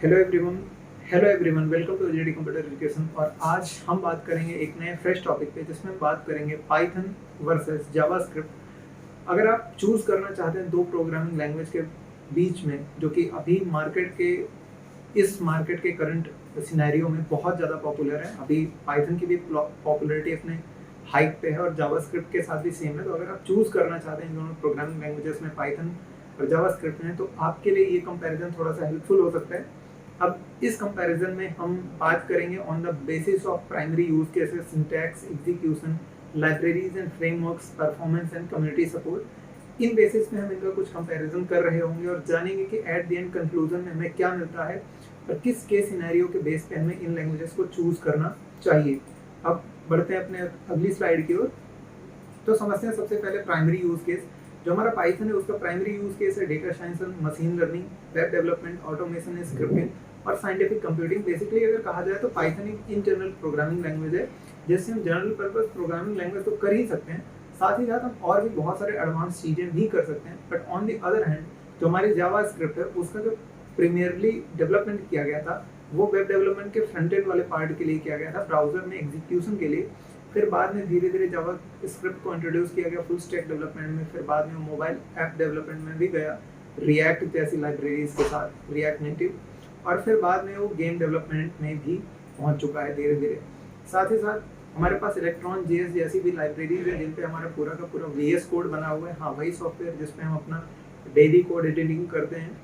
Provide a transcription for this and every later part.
Hello everyone. Hello everyone, welcome to HD computer education. और आज हम बात करेंगे एक नए फ्रेश टॉपिक पे, जिसमें हम बात करेंगे पाइथन वर्सेस जावास्क्रिप्ट। अगर आप चूज करना चाहते हैं दो प्रोग्रामिंग लैंग्वेज के बीच में, जो कि अभी मार्केट के करंट सिनेरियो में बहुत ज़्यादा पॉपुलर है, अभी पाइथन की भी पॉपुलैरिटी अपने हाइक पे है और जावास्क्रिप्ट के साथ भी सेम है। तो अगर आप चूज करना चाहते हैं दोनों प्रोग्रामिंग लैंग्वेजेस में, पाइथन और जावास्क्रिप्ट में, तो आपके लिए ये कंपैरिजन थोड़ा सा हेल्पफुल हो सकता है। अब इस कंपैरिजन में हम बात करेंगे on the basis of primary use cases, syntax, execution, libraries and frameworks, performance and community support. In basis में हम इनका कुछ कंपैरिजन कर रहे होंगे और जानेंगे कि एट द एंड कंक्लूजन में हमें क्या मिलता है और किस केस सिनेरियो के बेस पे हमें इन लैंग्वेजेस को चूज करना चाहिए। अब बढ़ते हैं अपने अगली स्लाइड की ओर। तो समझते हैं सबसे पहले प्राइमरी यूज केस। जो हमारा पाइथन है उसका प्राइमरी यूज केस है data science and machine learning, web development, automation and scripting और साइंटिफिक कंप्यूटिंग। बेसिकली अगर कहा जाए तो पाइथन एक इन जनरल प्रोग्रामिंग लैंग्वेज है, जिससे हम जनरल पर्पस प्रोग्रामिंग लैंग्वेज तो कर ही सकते हैं, साथ ही साथ हम और भी बहुत सारे एडवांस चीज़ें भी कर सकते हैं। But on the other hand जो हमारी जावा स्क्रिप्ट है उसका जो प्रीमियरली डेवलपमेंट किया गया था वो वेब डेवलपमेंट के फ्रंट एंड वाले पार्ट के लिए किया गया था, ब्राउजर में एग्जीक्यूशन के लिए। फिर बाद में धीरे धीरे जावा स्क्रिप्ट को इंट्रोड्यूस किया गया फुल स्टैक डेवलपमेंट में, फिर बाद में मोबाइल ऐप डेवलपमेंट में भी गया रिएक्ट जैसी लाइब्रेरीज के साथ, रिएक्ट नेटिव, और फिर बाद में वो गेम डेवलपमेंट में भी पहुंच चुका है धीरे धीरे। साथ ही साथ हमारे पास इलेक्ट्रॉन जेएस जैसी भी लाइब्रेरीज है जिन पे हमारा पूरा का पूरा वीएस कोड बना हुआ है। हाँ, वही सॉफ्टवेयर जिसपे हम अपना डेली कोड एडिटिंग करते हैं।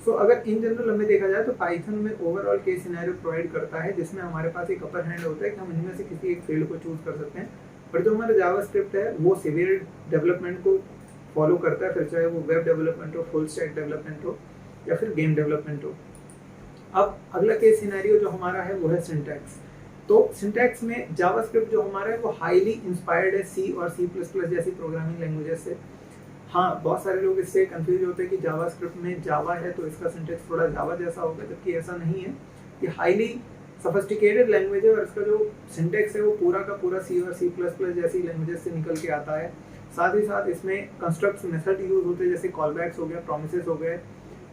सो अगर इन जनरल हमें देखा जाए तो पाइथन में ओवरऑल केस सिनेरियो प्रोवाइड करता है, जिसमें हमारे पास एक अपर हैंड होता है कि हम इनमें से किसी एक फील्ड को चूज कर सकते हैं। पर जो हमारा जावास्क्रिप्ट है वो सिवियर डेवलपमेंट को फॉलो करता है, फिर चाहे वो वेब डेवलपमेंट हो, फुल स्टैक डेवलपमेंट हो या फिर गेम डेवलपमेंट हो। अब अगला केस सिनेरियो जो हमारा है वो है सिंटैक्स। तो सिंटैक्स में जावास्क्रिप्ट जो हमारा है वो हाईली इंस्पायर्ड है सी और सी प्लस प्लस जैसी प्रोग्रामिंग लैंग्वेजेस से। हाँ, बहुत सारे लोग इससे कंफ्यूज होते हैं कि जावास्क्रिप्ट में जावा है तो इसका सिंटैक्स थोड़ा जावा जैसा होगा, जबकि ऐसा नहीं है। ये हाईली सोफिस्टिकेटेड लैंग्वेज है और इसका जो सिंटैक्स है वो पूरा का पूरा सी और सी प्लस प्लस जैसी लैंग्वेजेस से निकल के आता है। साथ ही साथ इसमें कंस्ट्रक्ट्स मेथड यूज होते हैं, जैसे कॉलबैक्स हो गया, प्रोमिसेस हो गए,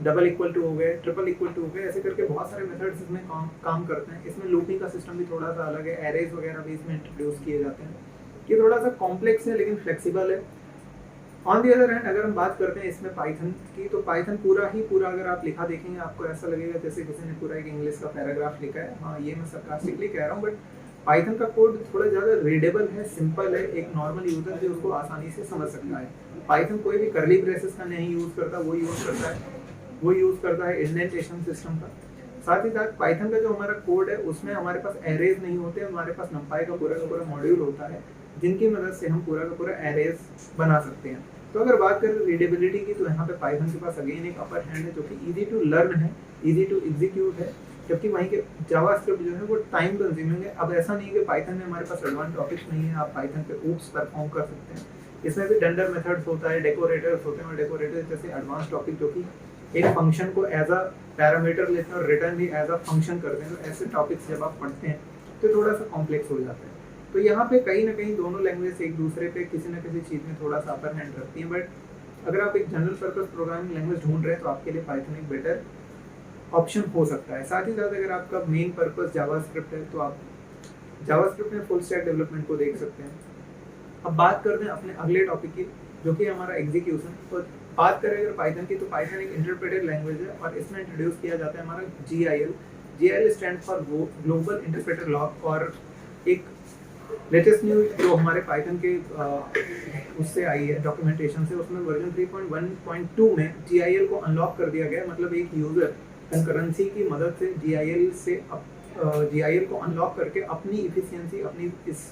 डबल इक्वल टू हो गए, ट्रिपल इक्वल टू हो गए, ऐसे करके बहुत सारे मेथड्स इसमें काम करते हैं। इसमें लूपिंग का सिस्टम भी थोड़ा सा अलग है, एरेज वगैरह भी इसमें इंट्रोड्यूस किए जाते हैं। ये थोड़ा सा कॉम्प्लेक्स है लेकिन फ्लेक्सिबल है। ऑन दी अदर हैंड अगर हम बात करते हैं इसमें पाइथन की, तो पाइथन पूरा ही पूरा अगर आप लिखा देखेंगे आपको ऐसा लगेगा जैसे किसी ने पूरा एक इंग्लिश का पैराग्राफ लिखा है। हाँ, ये मैं सरकास्टिकली कह रहा हूँ, बट पाइथन का कोड थोड़ा ज़्यादा रीडेबल है, सिंपल है, एक नॉर्मल यूजर भी उसको आसानी से समझ सकता है। पाइथन कोई भी कर्ली ब्रेसेस का नहीं यूज़ करता, वो यूज़ करता है इंडेंटेशन सिस्टम का। साथ ही साथ पाइथन का जो हमारा कोड है उसमें हमारे पास एरेज नहीं होते, हमारे पास नंपाई का पूरा मॉड्यूल होता है जिनकी मदद से हम पूरा का पूरा एरेज बना सकते हैं। तो अगर बात करें रीडेबिलिटी की, तो यहाँ पे पाइथन के पास अगेन एक अपर हैंड है जो कि इजी टू लर्न है, इजी टू एग्जीक्यूट है, जबकि वहीं के जावास्क्रिप्ट जो है वो टाइम कंज्यूमिंग है। अब ऐसा नहीं है कि पाइथन में हमारे पास एडवांस टॉपिक्स नहीं है, आप पाइथन पे ऊप्स परफॉर्म कर सकते हैं। इसमें भी डंडर मेथड्स होता है, डेकोरेटर्स होते हैं, और डेकोरेटर्स जैसे एडवांस टॉपिक जो कि एक फंक्शन को एज अ पैरामीटर लेते हैं और रिटर्न भी एज अ फंक्शन करते हैं। तो ऐसे टॉपिक्स जब आप पढ़ते हैं तो थोड़ा सा कॉम्प्लेक्स हो जाता है। तो यहाँ पे कहीं ना कहीं दोनों लैंग्वेज एक दूसरे पे किसी न किसी चीज़ में थोड़ा सा अपर हैंड रखती हैं। बट अगर आप एक जनरल पर्पस प्रोग्रामिंग लैंग्वेज ढूंढ रहे हैं तो आपके लिए पाइथन एक बेटर ऑप्शन हो सकता है। साथ ही साथ अगर आपका मेन पर्पस जावास्क्रिप्ट है तो आप जावास्क्रिप्ट में फुल स्टैक डेवलपमेंट को देख सकते हैं। अब बात करते हैं अपने अगले टॉपिक की, जो कि हमारा एग्जीक्यूशन। तो बात करें अगर पाइथन की, तो पाइथन एक इंटरप्रेटेड लैंग्वेज है और इसमें इंट्रोड्यूस किया जाता है हमारा GIL। GIL stand for global interpreter lock. और एक लेटेस्ट न्यूज जो हमारे पाइथन के उससे आई है डॉक्यूमेंटेशन से, उसमें वर्जन 3.1.2 में GIL को अनलॉक कर दिया गया। मतलब एक यूजर कंकरेंसी की मदद से GIL को अनलॉक करके अपनी इफिशियंसी, अपनी इस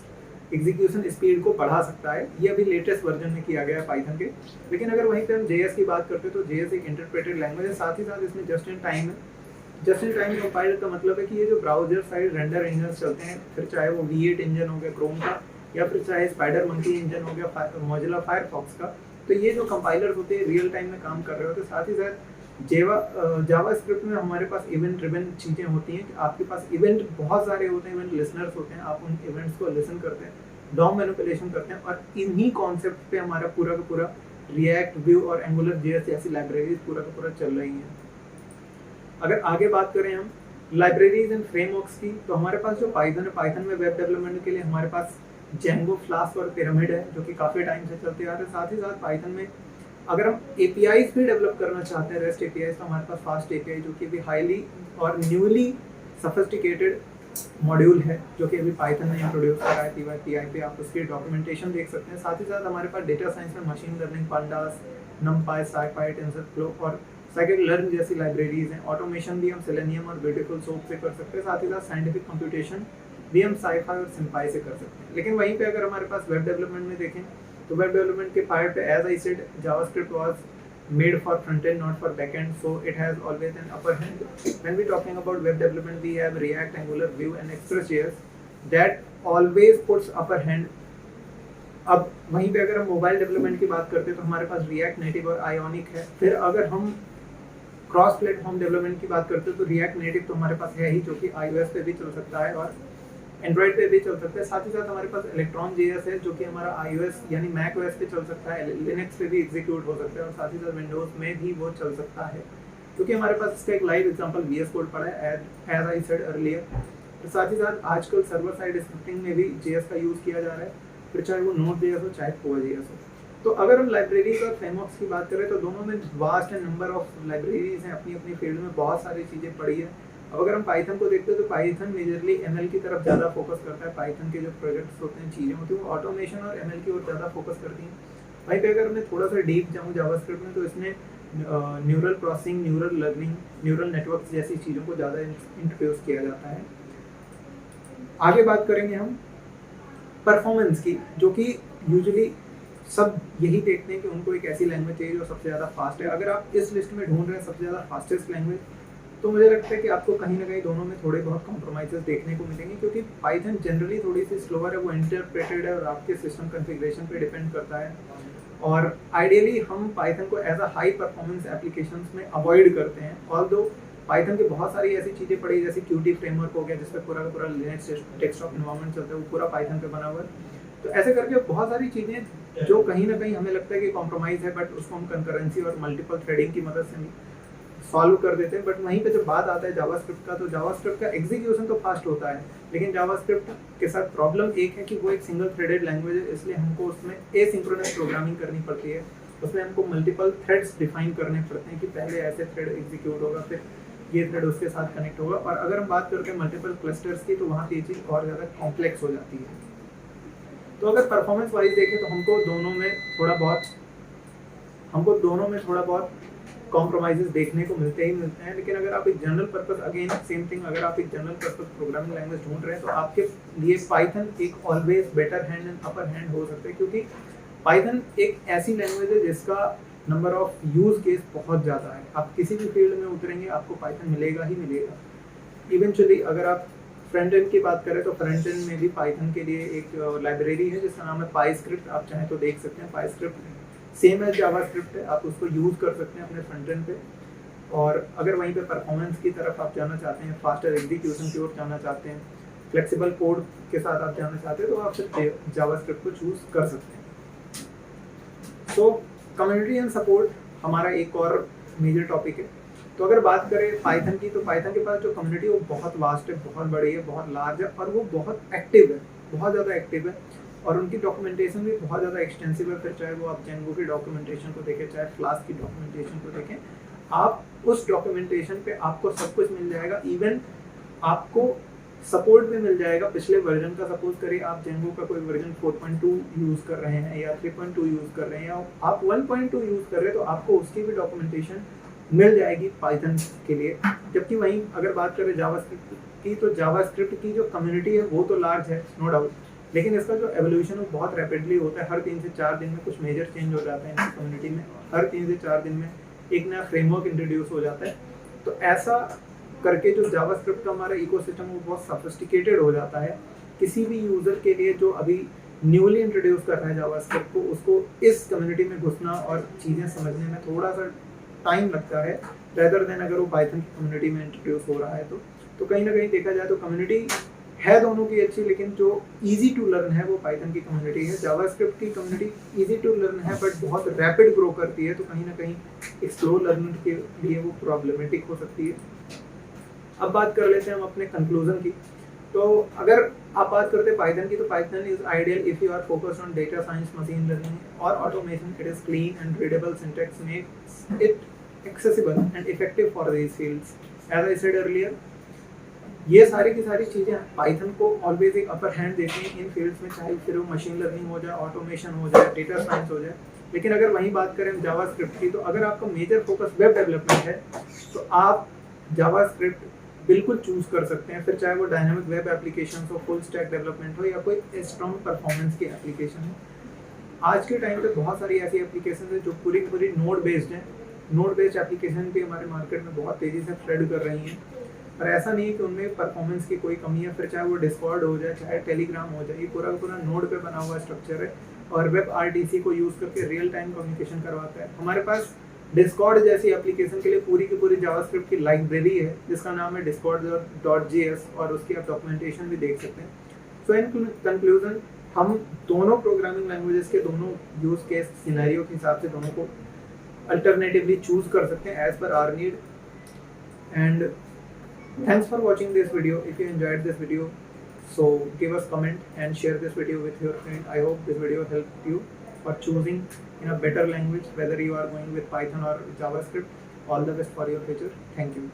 एग्जीक्यूशन स्पीड को बढ़ा सकता है। ये अभी लेटेस्ट वर्जन में किया गया है पाइथन के। लेकिन अगर वहीं पे हम JS की बात करते हैं तो JS एक इंटरप्रेटेड लैंग्वेज है। साथ ही साथ इसमें जस्ट इन टाइम है। जस्ट इन टाइम कंपाइलर का मतलब है कि ये जो ब्राउजर साइड रेंडर इंजन चलते हैं, फिर चाहे वो V8 इंजन हो गया क्रोम का, या फिर चाहे स्पाइडर मंकी इंजन हो गया मोजिला फायरफॉक्स का, तो ये जो कंपाइलर होते हैं रियल टाइम में काम कर रहे होते हैं। साथ ही साथ जावास्क्रिप्ट में हमारे पास इवेंट ड्रिवन चीज़ें होती हैं कि आपके पास इवेंट बहुत सारे होते हैं, इवेंट लिसनर्स होते हैं, आप उन इवेंट्स को लिसन करते हैं, डॉम मैनिपुलेशन करते हैं, और इन्हीं कॉन्सेप्ट पे हमारा पूरा का पूरा रिएक्ट, व्यू और एंगुलर JS जैसी लाइब्रेरीज पूरा का पूरा चल रही हैं। अगर आगे बात करें हम लाइब्रेरीज एंड फ्रेमवर्क्स की, तो हमारे पास जो पाइथन है, पाइथन में वेब डेवलपमेंट के लिए हमारे पास जेंगो, फ्लास्क और पिरामिड है, जो कि काफ़ी टाइम से चलते आ रहे हैं। साथ ही साथ पाइथन में अगर हम एपीआईज भी डेवलप करना चाहते हैं, रेस्ट एपीआईज, तो हमारे पास फास्ट एपीआई, जो कि अभी हाईली और न्यूली सफिस्टिकेटेड मॉड्यूल है, जो कि अभी पाइथन ने इंट्रोड्यूस करा है पीवाई पे। आप उसकी डॉक्यूमेंटेशन देख सकते हैं। साथ ही साथ हमारे पास डेटा साइंस में machine learning, pandas, NumPy, SciPy, TensorFlow और scikit-learn जैसी लाइब्रेरीज हैं। ऑटोमेशन भी हम सेलेनियम और ब्यूटीफुल सोप से कर सकते हैं। साथ ही साथ साइंटिफिक कंप्यूटेशन भी हम साइफाई और सिम्पाई से कर सकते हैं। लेकिन वहीं पे अगर हमारे पास वेब डेवलपमेंट में देखें, तो वेब डेवलपमेंट के पार्ट पे, as I said, JavaScript was made for front end, not for back end, so it has always an upper hand. When we talking about web development, we have React, Angular, Vue and Express.js that always puts upper hand. अब वहीं पे अगर हम mobile development की बात करते हैं, तो हमारे पास React Native और Ionic है। फिर अगर हम क्रॉस प्लेटफॉर्म डेवलपमेंट की बात करते हैं, तो React Native तो हमारे पास है ही, जो कि iOS पे भी चल सकता है और एंड्रॉइड पे भी चल सकता है। साथ ही साथ हमारे पास Electron.js है, जो कि हमारा iOS यानी मैक ओएस पे चल सकता है, लिनक्स पे भी एग्जीक्यूट हो सकता है और साथ ही साथ विंडोज में भी वो चल सकता है, क्योंकि हमारे पास इसका एक लाइव एग्जांपल VS कोड पड़ा है, एज आई सेड अर्लियर। तो साथ ही साथ आजकल सर्वर साइड स्क्रिप्टिंग में भी JS का यूज़ किया जा रहा है, फिर चाहे वो Node.js हो चाहे Core.js हो। तो अगर हम लाइब्रेरीज और फ्रेमवर्क्स की बात करें, तो दोनों में vast and number of libraries हैं, अपनी अपनी फील्ड में बहुत सारी चीज़ें पड़ी है। अब अगर हम पाइथन को देखते हैं, तो पाइथन मेजरली ML की तरफ ज़्यादा फोकस करता है। पाइथन के जो प्रोजेक्ट्स होते हैं, चीज़ें होती हैं, वो ऑटोमेशन और ML की ओर ज़्यादा फोकस करती हैं। वहीं पे अगर मैं थोड़ा सा डीप जाऊँ जावास्क्रिप्ट में, तो इसमें neural processing, neural learning, neural networks जैसी चीज़ों को ज़्यादा इंट्रोड्यूस किया जाता है। आगे बात करेंगे हम परफॉर्मेंस की, जो कि यूजुअली सब यही देखते हैं कि उनको एक ऐसी लैंग्वेज चाहिए जो सबसे ज़्यादा फास्ट है। अगर आप इस लिस्ट में ढूंढ रहे हैं सबसे ज़्यादा फास्टेस्ट लैंग्वेज, तो मुझे लगता है कि आपको कहीं ना कहीं दोनों में थोड़े बहुत कॉम्प्रोमाइज़ेस देखने को मिलेंगे, क्योंकि पाइथन जनरली थोड़ी सी स्लोअर है, वो इंटरप्रेटेड है और आपके सिस्टम कॉन्फ़िगरेशन पे डिपेंड करता है। और आइडियली हम पाइथन को as a high performance applications में अवॉइड करते हैं। ऑल्दो पाइथन की बहुत सारी ऐसी चीज़ें पड़ी, जैसे Qt फ्रेमवर्क हो गया, जिसपे पूरा का पूरा लिनक्स डेस्कटॉप एनवायरनमेंट चलता है, वो पूरा पाइथन पे बना हुआ है। तो ऐसे करके बहुत सारी चीज़ें जो कहीं ना कहीं हमें लगता है कि कॉम्प्रोमाइज़ है, बट उसको हम कंकरेंसी और मल्टीपल थ्रेडिंग की मदद से सॉल्व कर देते हैं। बट वहीं पे जब बात आता है जावास्क्रिप्ट का, तो जावास्क्रिप्ट का एग्जीक्यूशन तो फास्ट होता है, लेकिन जावास्क्रिप्ट के साथ प्रॉब्लम एक है कि वो एक सिंगल थ्रेडेड लैंग्वेज है, इसलिए हमको उसमें एसिंक्रोनस प्रोग्रामिंग करनी पड़ती है। उसमें हमको मल्टीपल थ्रेड्स डिफाइन करने पड़ते हैं कि पहले ऐसे थ्रेड एग्जीक्यूट होगा, फिर ये थ्रेड उसके साथ कनेक्ट होगा। और अगर हम बात करते हैं मल्टीपल क्लस्टर्स की, तो वहाँ पे ये चीज़ और ज़्यादा कॉम्प्लेक्स हो जाती है। तो अगर परफॉर्मेंस वाइज देखें, तो हमको दोनों में थोड़ा बहुत कॉम्प्रोमाइजेस देखने को मिलते हैं। लेकिन अगर आप एक general purpose, again same thing, अगर आप एक जनरल पर्पस प्रोग्रामिंग लैंग्वेज ढूंढ रहे हैं, तो आपके लिए पाइथन एक always better hand and upper hand हो सकता है, क्योंकि पाइथन एक ऐसी लैंग्वेज है जिसका नंबर ऑफ यूज केस बहुत ज़्यादा है। आप किसी भी फील्ड में उतरेंगे, आपको पाइथन मिलेगा ही मिलेगा। इवेंचुअली अगर आप फ्रंट एंड की बात करें, तो फ्रंट एंड में भी पाइथन के लिए एक लाइब्रेरी है जिसका नाम है पाइस्क्रिप्ट। आप चाहें तो देख सकते हैं, पाइस्क्रिप्ट सेम एज जावास्क्रिप्ट है, आप उसको यूज़ कर सकते हैं अपने फ्रंट एंड पे। और अगर वहीं पे परफॉर्मेंस की तरफ आप जाना चाहते हैं, फास्टर एग्जीक्यूशन की ओर जाना चाहते हैं, फ्लेक्सिबल कोड के साथ आप जाना चाहते हैं, तो आप फिर जावास्क्रिप्ट को चूज़ कर सकते हैं। तो कम्युनिटी एंड सपोर्ट हमारा एक और मेजर टॉपिक है। तो अगर बात करें पाइथन की, तो पाइथन के पास जो कम्युनिटी है वो बहुत वास्ट है, बहुत बड़ी है, बहुत लार्ज है और वो बहुत एक्टिव है, बहुत ज़्यादा एक्टिव है। और उनकी डॉक्यूमेंटेशन भी बहुत ज़्यादा एक्सटेंसिव है। फिर चाहे वो आप जेंगो की डॉक्यूमेंटेशन को देखें, चाहे फ्लास्क की डॉक्यूमेंटेशन को देखें, आप उस डॉक्यूमेंटेशन पे आपको सब कुछ मिल जाएगा। इवन आपको सपोर्ट भी मिल जाएगा पिछले वर्जन का। सपोज करिए आप जेंगो का कोई वर्जन 4.2 यूज़ कर रहे हैं या 3.2 यूज़ कर रहे हैं या आप 1.2 यूज़ कर रहे हैं, तो आपको उसकी भी डॉक्यूमेंटेशन मिल जाएगी पाइथन के लिए। जबकि वहीं अगर बात करें जावास्क्रिप्ट की, तो जावास्क्रिप्ट की जो कम्युनिटी है वो तो लार्ज है, नो डाउट, लेकिन इसका जो एवोल्यूशन है बहुत रैपिडली होता है। हर 3 से 4 दिन में कुछ मेजर चेंज हो जाते हैं इस कम्युनिटी में। हर 3 से 4 दिन में एक नया फ्रेमवर्क इंट्रोड्यूस हो जाता है। तो ऐसा करके जो जावास्क्रिप्ट का हमारा इकोसिस्टम वो बहुत सफिस्टिकेटेड हो जाता है। किसी भी यूज़र के लिए जो अभी न्यूली इंट्रोड्यूस कर रहा है जावास्क्रिप्ट को, उसको इस कम्युनिटी में घुसना और चीज़ें समझने में थोड़ा सा टाइम लगता है, रेदर देन अगर वो पाइथन की कम्युनिटी में इंट्रोड्यूस हो रहा है। तो कहीं ना कहीं देखा जाए तो कम्युनिटी है दोनों की अच्छी, लेकिन जो इजी टू लर्न है वो पाइथन की कम्युनिटी है। जावास्क्रिप्ट की कम्युनिटी इजी टू लर्न है बट बहुत रैपिड ग्रो करती है, तो कहीं ना कहीं एक स्लो लर्नर के लिए वो प्रॉब्लमेटिक हो सकती है। अब बात कर लेते हैं हम अपने कंक्लूजन की। तो अगर आप बात करते हैं पाइथन की, तो Python is ideal if you are focused on data science, machine learning और automation. It is clean and readable syntax makes it accessible and effective for these fields. As I said earlier, ये सारी की सारी चीज़ें Python को always एक upper hand देती हैं इन फील्ड्स में, चाहे फिर वो मशीन लर्निंग हो जाए, ऑटोमेशन हो जाए, डेटा साइंस हो जाए। लेकिन अगर वहीं बात करें जावास्क्रिप्ट की, तो अगर आपका मेजर फोकस वेब डेवलपमेंट है तो आप जावास्क्रिप्ट बिल्कुल चूज कर सकते हैं, फिर चाहे वो डायनामिक वेब एप्लीकेशन हो, फुल स्टैक डेवलपमेंट हो, या कोई स्ट्रॉन्ग परफॉर्मेंस की एप्लीकेशन हो। आज के टाइम पे बहुत सारी ऐसी एप्लीकेशन है जो पूरी पूरी नोड बेस्ड हैं। नोड बेस्ड एप्लीकेशन भी हमारे मार्केट में बहुत तेज़ी से स्प्रेड कर रही हैं, पर ऐसा नहीं है कि उनमें परफॉर्मेंस की कोई कमी है। फिर चाहे वो डिस्कॉर्ड हो जाए, चाहे टेलीग्राम हो जाए, ये पूरा पूरा नोड पे बना हुआ स्ट्रक्चर है और वेब आरटीसी को यूज़ करके रियल टाइम कम्युनिकेशन करवाता है। हमारे पास डिस्कॉर्ड जैसी एप्लीकेशन के लिए पूरी की पूरी जावास्क्रिप्ट की लाइब्रेरी है जिसका नाम है discord.js, और उसकी आप डॉक्यूमेंटेशन भी देख सकते हैं। सो इन कंक्लूजन, हम दोनों प्रोग्रामिंग लैंग्वेजेस के दोनों यूज केस सिनेरियो के हिसाब से दोनों को अल्टरनेटिवली चूज कर सकते हैं एज पर our need. And thanks for watching this video. If you enjoyed this video, so give us comment and share this video with your friend. I hope this video helped you for choosing in a better language, whether you are going with Python or JavaScript. All the best for your future. Thank you.